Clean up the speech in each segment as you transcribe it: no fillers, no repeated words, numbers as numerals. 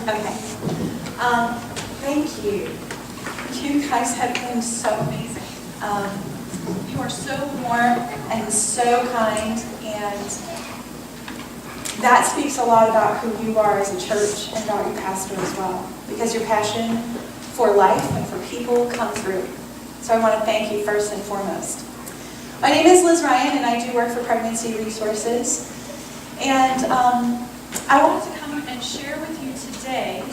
Okay. Thank you. You guys have been so amazing. You are so warm and so kind, and that speaks a lot about who you are as a church and about your pastor as well, because your passion for life and for people come through. So I want to thank you first and foremost. My name is Liz Ryan, and I do work for Pregnancy Resources. And I wanted to come and share with you today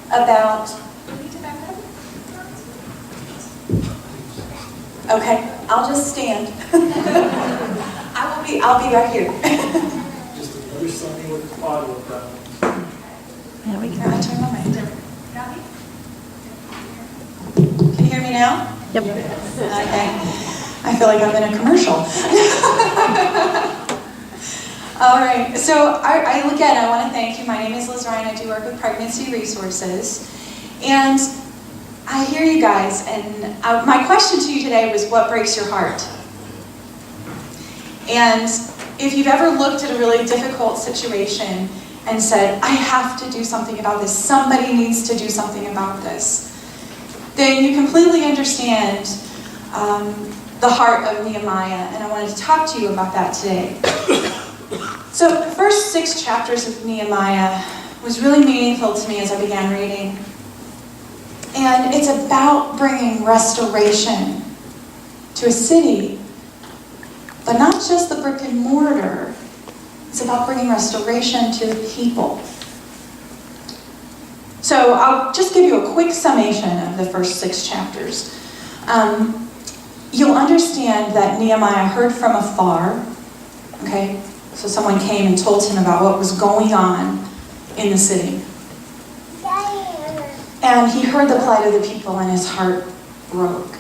about... Do we need to back up? Okay, I'll just stand. I'll be right here. Just another Sunday with audio problems. Yeah, we can turn my mic. Got me? Can you hear me now? Yep. Okay. I feel like I'm in a commercial. All right. So again, I want to thank you. My name is Liz Ryan. I do work with Pregnancy Resources. And I hear you guys. And my question to you today was, what breaks your heart? And if you've ever looked at a really difficult situation and said, I have to do something about this, somebody needs to do something about this, then you completely understand the heart of Nehemiah, and I wanted to talk to you about that today. So the first 6 chapters of Nehemiah was really meaningful to me as I began reading. And it's about bringing restoration to a city, but not just the brick and mortar. It's about bringing restoration to the people. So I'll just give you a quick summation of the first 6 chapters. You'll understand that Nehemiah heard from afar, okay? So someone came and told him about what was going on in the city. And he heard the plight of the people and his heart broke.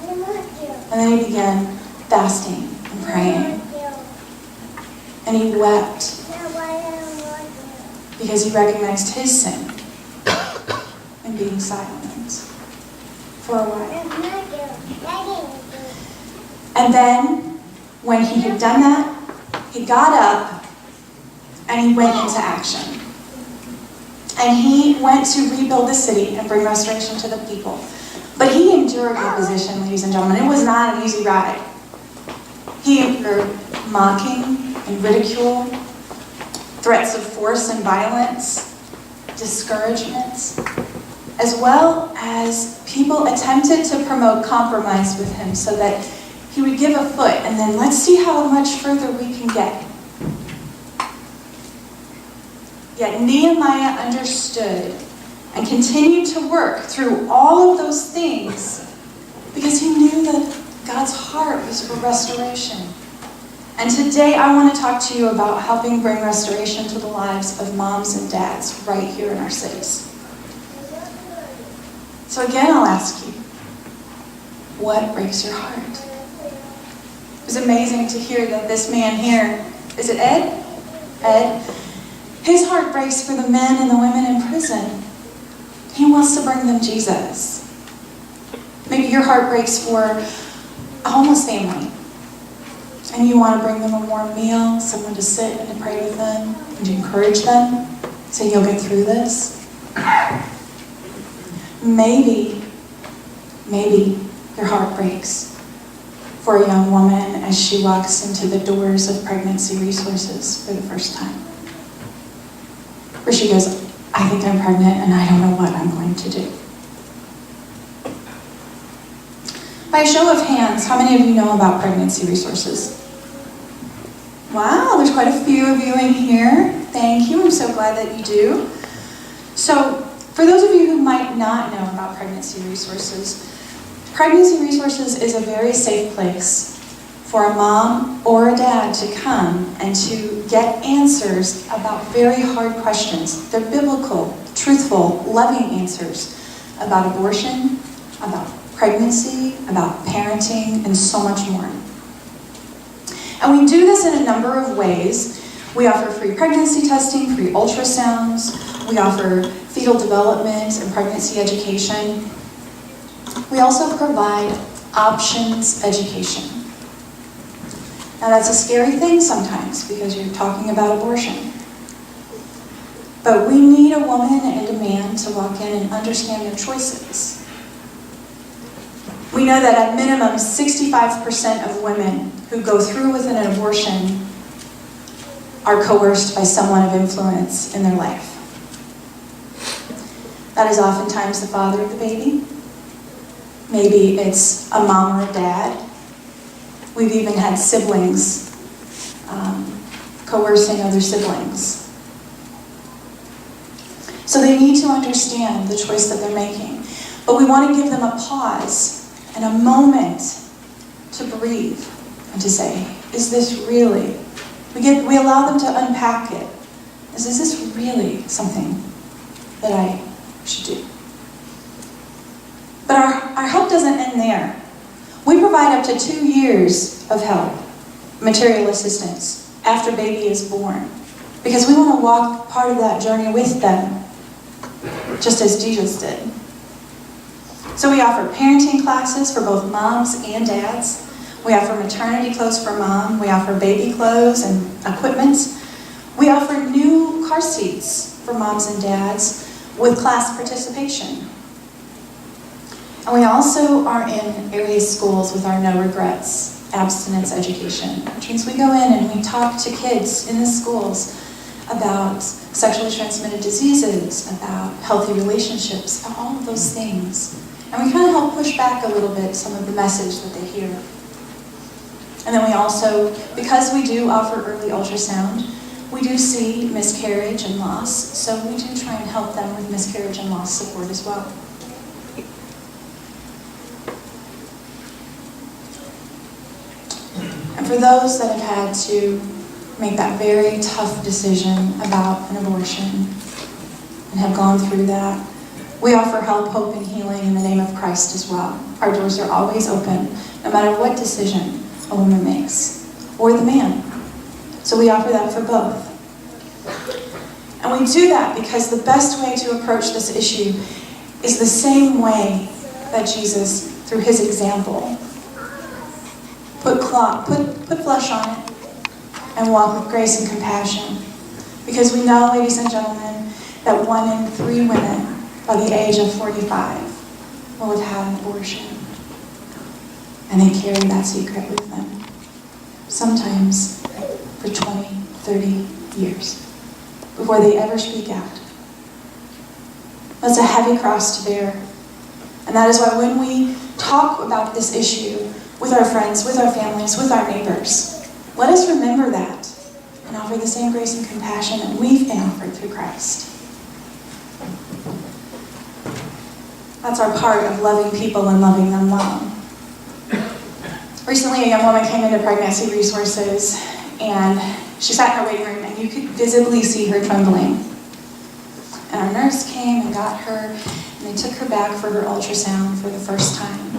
And then he began fasting and praying. And he wept because he recognized his sin and being silent for a while. And then, when he had done that, he got up and he went into action. And he went to rebuild the city and bring restoration to the people. But he endured opposition, ladies and gentlemen. It was not an easy ride. He endured mocking and ridicule, threats of force and violence, discouragements, as well as people attempted to promote compromise with him so that he would give a foot and then let's see how much further we can get. Yet Nehemiah understood and continued to work through all of those things because he knew that God's heart was for restoration. And today I want to talk to you about helping bring restoration to the lives of moms and dads right here in our cities. So again, I'll ask you, what breaks your heart? It was amazing to hear that this man here, is it Ed? Ed, his heart breaks for the men and the women in prison. He wants to bring them Jesus. Maybe your heart breaks for a homeless family, and you want to bring them a warm meal, someone to sit and to pray with them, and to encourage them, say you'll get through this. Maybe your heart breaks for a young woman as she walks into the doors of Pregnancy Resources for the first time. Where she goes, I think I'm pregnant and I don't know what I'm going to do. By a show of hands, how many of you know about Pregnancy Resources? Wow, there's quite a few of you in here. Thank you, I'm so glad that you do. So, for those of you who might not know about Pregnancy Resources is a very safe place for a mom or a dad to come and to get answers about very hard questions. They're biblical, truthful, loving answers about abortion, about pregnancy, about parenting, and so much more. And we do this in a number of ways. We offer free pregnancy testing, free ultrasounds. We offer fetal development and pregnancy education. We also provide options education. Now that's a scary thing sometimes because you're talking about abortion. But we need a woman and a man to walk in and understand their choices. We know that at minimum 65% of women who go through with an abortion are coerced by someone of influence in their life. That is oftentimes the father of the baby. Maybe it's a mom or a dad. We've even had siblings coercing other siblings. So they need to understand the choice that they're making. But we want to give them a pause and a moment to breathe and to say, is this really? We allow them to unpack it. Is this really something that I should do? But our help doesn't end there. We provide up to 2 years of help, material assistance, after baby is born. Because we want to walk part of that journey with them, just as Jesus did. So we offer parenting classes for both moms and dads. We offer maternity clothes for mom. We offer baby clothes and equipment. We offer new car seats for moms and dads with class participation. And we also are in area schools with our no regrets abstinence education, which means we go in and we talk to kids in the schools about sexually transmitted diseases, about healthy relationships, about all of those things. And we kind of help push back a little bit some of the message that they hear. And then we also, because we do offer early ultrasound, we do see miscarriage and loss, so we do try and help them with miscarriage and loss support as well. And for those that have had to make that very tough decision about an abortion and have gone through that, we offer help, hope, and healing in the name of Christ as well. Our doors are always open, no matter what decision a woman makes, or the man. So we offer that for both. And we do that because the best way to approach this issue is the same way that Jesus, through his example, put flesh on it and walk with grace and compassion. Because we know, ladies and gentlemen, that 1 in 3 women by the age of 45 will have had an abortion. And they carry that secret with them, sometimes for 20, 30 years, before they ever speak out. That's a heavy cross to bear. And that is why when we talk about this issue with our friends, with our families, with our neighbors, let us remember that and offer the same grace and compassion that we've been offered through Christ. That's our part of loving people and loving them well. Recently, a young woman came into Pregnancy Resources, and she sat in her waiting room, and you could visibly see her trembling. And our nurse came and got her, and they took her back for her ultrasound for the first time.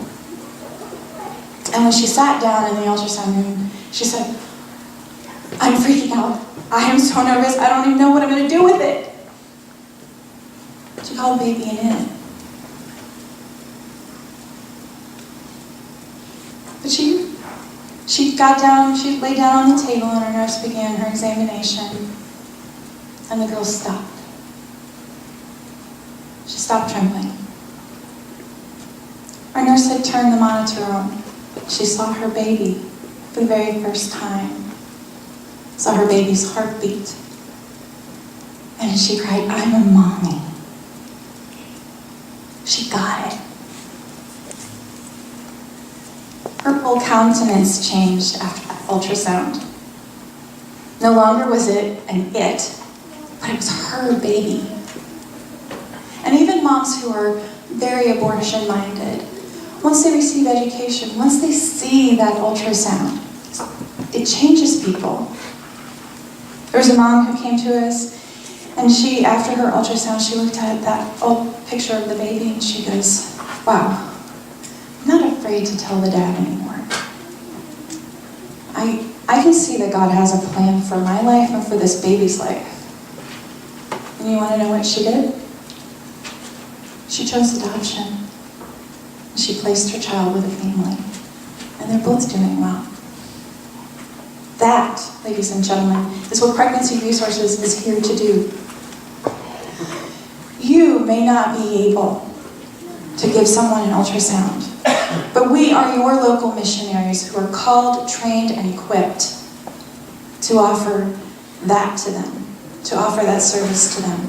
And when she sat down in the ultrasound room, she said, "I'm freaking out. I am so nervous. I don't even know what I'm going to do with it." She called the baby in. But she got down, she lay down on the table, and our nurse began her examination. And the girl stopped. She stopped trembling. Our nurse had turned the monitor on. She saw her baby for the very first time. Saw her baby's heartbeat. And she cried, "I'm a mommy." She got it. Her whole countenance changed after that ultrasound. No longer was it an it, but it was her baby. And even moms who are very abortion-minded, once they receive education, once they see that ultrasound, it changes people. There was a mom who came to us, and she, after her ultrasound, she looked at that old picture of the baby, and she goes, "Wow, I'm not afraid to tell the dad anymore. I can see that God has a plan for my life and for this baby's life." And you want to know what she did? She chose adoption. She placed her child with a family. And they're both doing well. That, ladies and gentlemen, is what Pregnancy Resources is here to do. You may not be able to give someone an ultrasound, but we are your local missionaries who are called, trained, and equipped to offer that to them, to offer that service to them.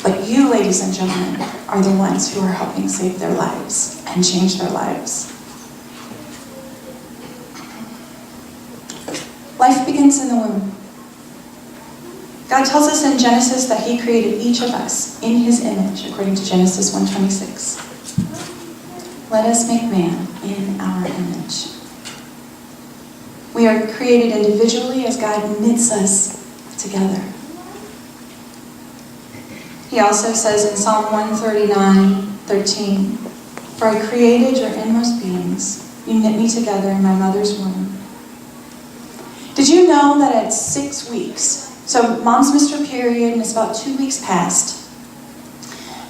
But you, ladies and gentlemen, are the ones who are helping save their lives and change their lives. Life begins in the womb. God tells us in Genesis that He created each of us in His image, according to Genesis 1:26. Let us make man in our image. We are created individually as God knits us together. He also says in Psalm 139:13, "For I created your inmost beings. You knit me together in my mother's womb." Did you know that at 6 weeks, so mom's missed her period and it's about 2 weeks past,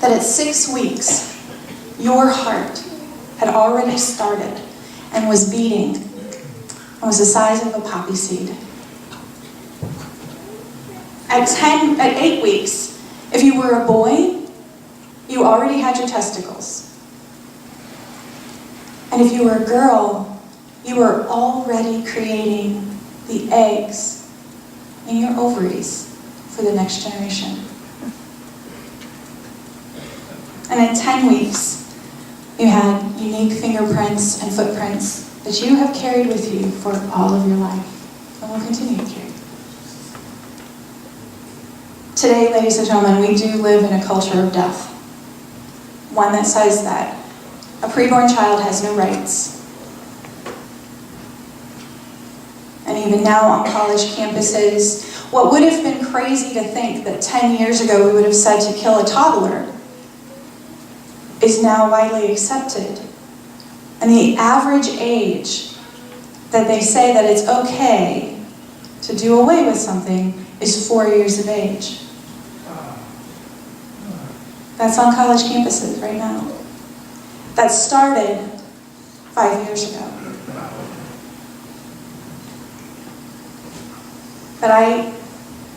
that at 6 weeks, your heart had already started and was beating and was the size of a poppy seed? At 8 weeks, if you were a boy, you already had your testicles. And if you were a girl, you were already creating the eggs in your ovaries for the next generation. And at 10 weeks, you had unique fingerprints and footprints that you have carried with you for all of your life and will continue to carry. Today, ladies and gentlemen, we do live in a culture of death. One that says that a preborn child has no rights. And even now on college campuses, what would have been crazy to think that 10 years ago we would have said to kill a toddler is now widely accepted. And the average age that they say that it's okay to do away with something is 4 years of age. That's on college campuses right now. That started 5 years ago. But I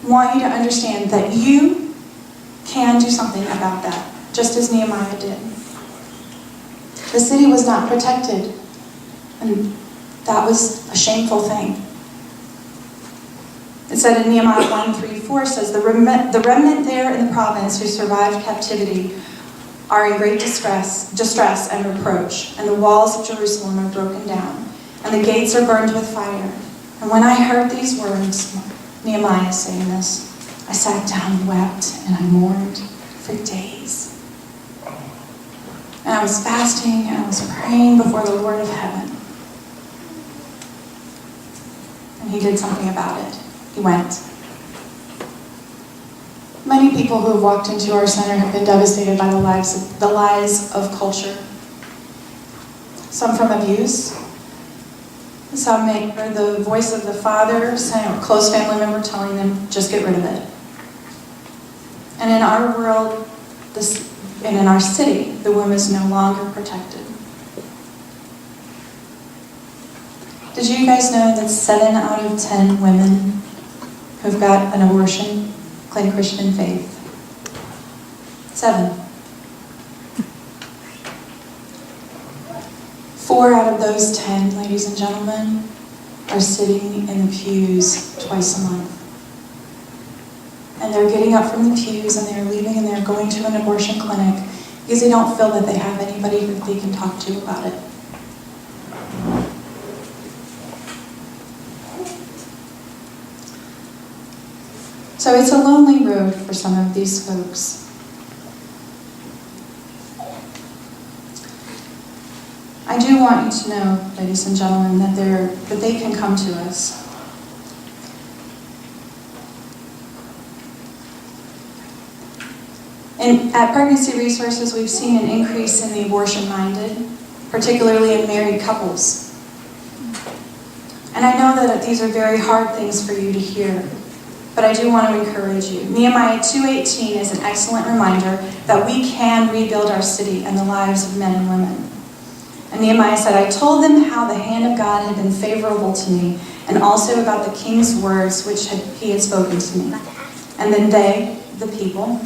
want you to understand that you can do something about that, just as Nehemiah did. The city was not protected, and that was a shameful thing. It said in Nehemiah 1:3-4 says, the remnant there in the province who survived captivity are in great distress and reproach, and the walls of Jerusalem are broken down, and the gates are burned with fire. And when I heard these words, Nehemiah saying this, I sat down and wept, and I mourned for days. And I was fasting, and I was praying before the Lord of heaven. And He did something about it. He went. Many people who have walked into our center have been devastated by the lies of culture. Some from abuse. Some or the voice of the father, saying, or a close family member telling them, just get rid of it. And in our world, and in our city, the womb is no longer protected. Did you guys know that 7 out of 10 women who've got an abortion claim Christian faith? 7. 4 out of those 10, ladies and gentlemen, are sitting in the pews twice a month. And they're getting up from the pews and they're leaving and they're going to an abortion clinic because they don't feel that they have anybody that they can talk to about it. So it's a lonely road for some of these folks. I do want you to know, ladies and gentlemen, that they can come to us. And at Pregnancy Resources, we've seen an increase in the abortion-minded, particularly in married couples. And I know that these are very hard things for you to hear, but I do want to encourage you. Nehemiah 2:18 is an excellent reminder that we can rebuild our city and the lives of men and women. And Nehemiah said, I told them how the hand of God had been favorable to me, and also about the king's words which he had spoken to me. And then they, the people,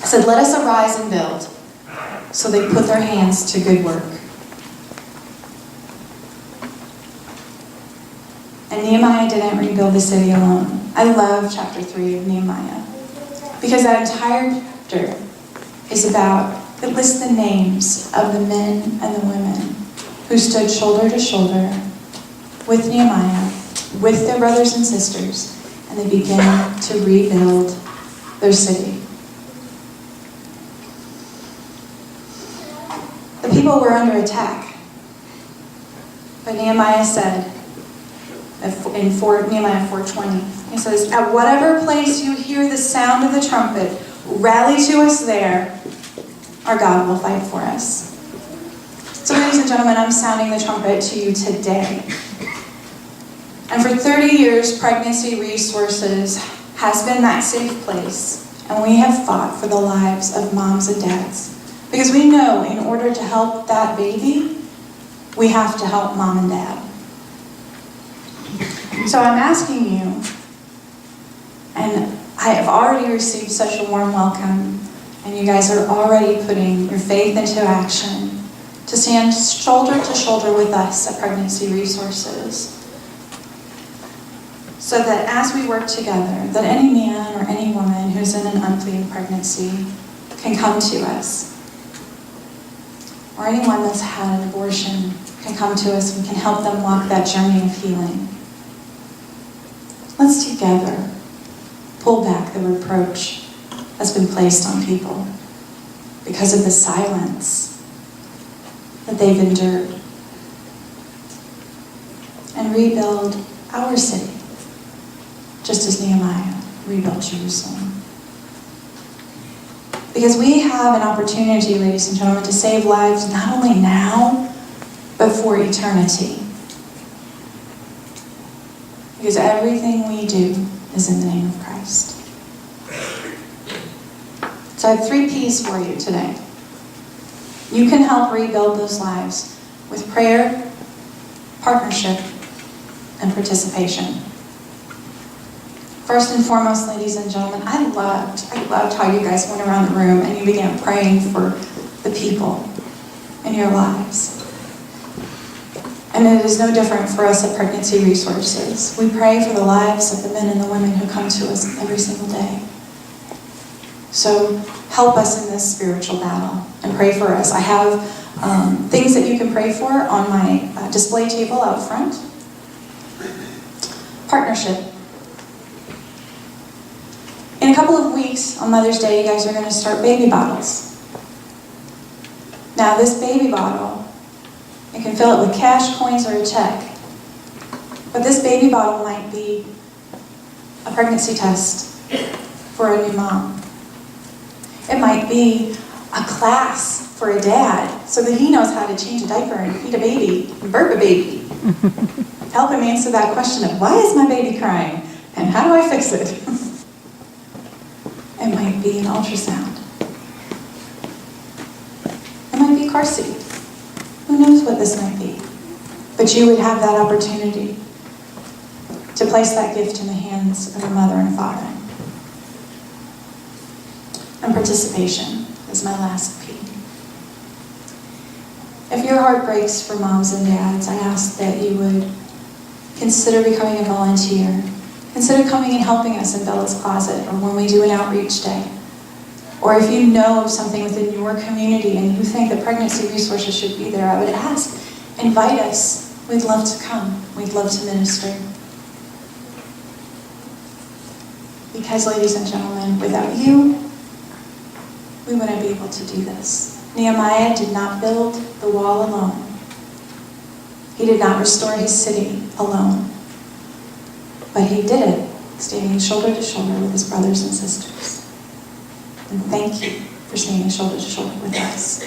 said, "Let us arise and build." So they put their hands to good work. And Nehemiah didn't rebuild the city alone. I love chapter 3 of Nehemiah, because that entire chapter is about, it lists the names of the men and the women who stood shoulder to shoulder with Nehemiah, with their brothers and sisters, and they began to rebuild their city. The people were under attack, but Nehemiah said, in Nehemiah 4:20, he says, "At whatever place you hear the sound of the trumpet, rally to us there. Our God will fight for us." So, ladies and gentlemen, I'm sounding the trumpet to you today. And for 30 years, Pregnancy Resources has been that safe place, and we have fought for the lives of moms and dads. Because we know in order to help that baby, we have to help mom and dad. So I'm asking you, and I have already received such a warm welcome, and you guys are already putting your faith into action, to stand shoulder to shoulder with us at Pregnancy Resources, so that as we work together, that any man or any woman who's in an unplanned pregnancy can come to us. Or anyone that's had an abortion can come to us and we can help them walk that journey of healing. Let's together pull back the reproach that's been placed on people because of the silence that they've endured, and rebuild our city, just as Nehemiah rebuilt Jerusalem. Because we have an opportunity, ladies and gentlemen, to save lives not only now, but for eternity. Because everything we do is in the name of Christ. So I have 3 P's for you today. You can help rebuild those lives with prayer, partnership, and participation. First and foremost, ladies and gentlemen, I loved how you guys went around the room and you began praying for the people in your lives. And it is no different for us at Pregnancy Resources. We pray for the lives of the men and the women who come to us every single day. So help us in this spiritual battle and pray for us. I have things that you can pray for on my display table out front. Partnership. In a couple of weeks, on Mother's Day, you guys are going to start baby bottles. Now, this baby bottle, you can fill it with cash, coins, or a check. But this baby bottle might be a pregnancy test for a new mom. It might be a class for a dad so that he knows how to change a diaper and feed a baby and burp a baby. Help him answer that question of, why is my baby crying? And how do I fix it? It might be an ultrasound. It might be a car seat. Who knows what this might be? But you would have that opportunity to place that gift in the hands of a mother and a father. And participation is my last P. If your heart breaks for moms and dads, I ask that you would consider becoming a volunteer. Consider coming and helping us in Bella's Closet, or when we do an outreach day. Or if you know of something within your community and you think that Pregnancy Resources should be there, I would ask, invite us. We'd love to come. We'd love to minister. Because, ladies and gentlemen, without you, we wouldn't be able to do this. Nehemiah did not build the wall alone. He did not restore his city alone. But he did it standing shoulder to shoulder with his brothers and sisters. And thank you for standing shoulder to shoulder with us.